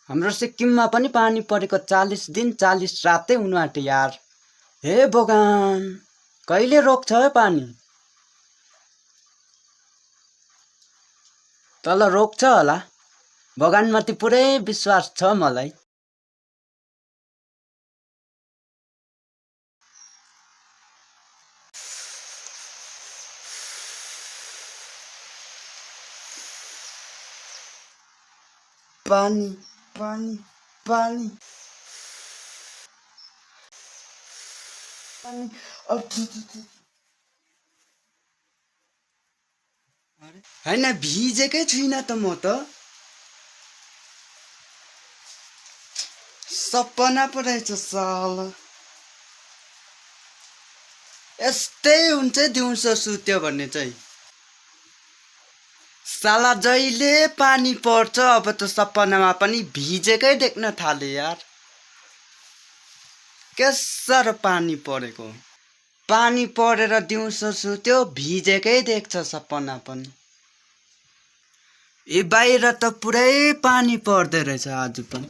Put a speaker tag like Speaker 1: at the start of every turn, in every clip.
Speaker 1: हाम्रो सिक्किममा पनि पानी परेको 40 दिन 40 रातै हुनु आँट्यो यार। हे भगवान, कहिले रोक्छ है पानी? तल रोक्छ होला। भगवानमाथि पुरै विश्वास छ मलाई। पानी पानी पानी पानी हैन, भिजेकै छुइनँ त म त। सपना पो रहेछ साला। यस्तै हुन्छ दिउँसो सुत्यो भने चाहिँ। साला जहिले पानी पर्छ अब त सपनामा पनि भिजेकै देख्न थाले यार। के साह्रो पानी परेको। पानी परेर दिउँसो सुत्यो भिजेकै देख्छ सपना पनि। ए बाहिर त पुरै पानी पर्दै रहेछ आज पनि।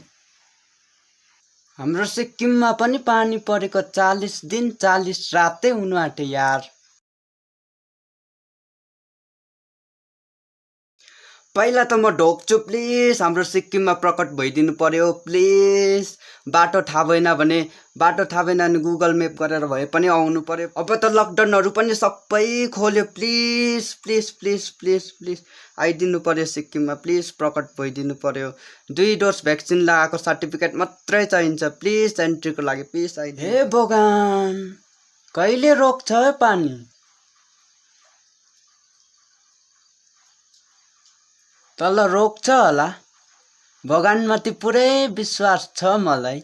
Speaker 1: हाम्रो सिक्किममा पनि पानी परेको 40 दिन 40 रातै हुनु आँट्यो यार। पहिला त म ढोग्छु प्लिज, हाम्रो सिक्किममा प्रकट भइदिनु पर्यो प्लिज। बाटो थाहा भएन भने गुगल म्याप गरेर भए पनि आउनु पर्यो। अब त लकडाउनहरू पनि सबै खोल्यो, please please please please please आइदिनु पर्यो सिक्किममा, प्लिज प्रकट भइदिनु पर्यो। 2 डोज भ्याक्सिन लगाएको सर्टिफिकेट मात्रै चाहिन्छ प्लिज एन्ट्रीको लागि, प्लिज आइदिनु। हे भगवान, कहिले रोक्छ है पानी? तल रोक्छ होला। भगवानमाथि पुरै विश्वास छ मलाई।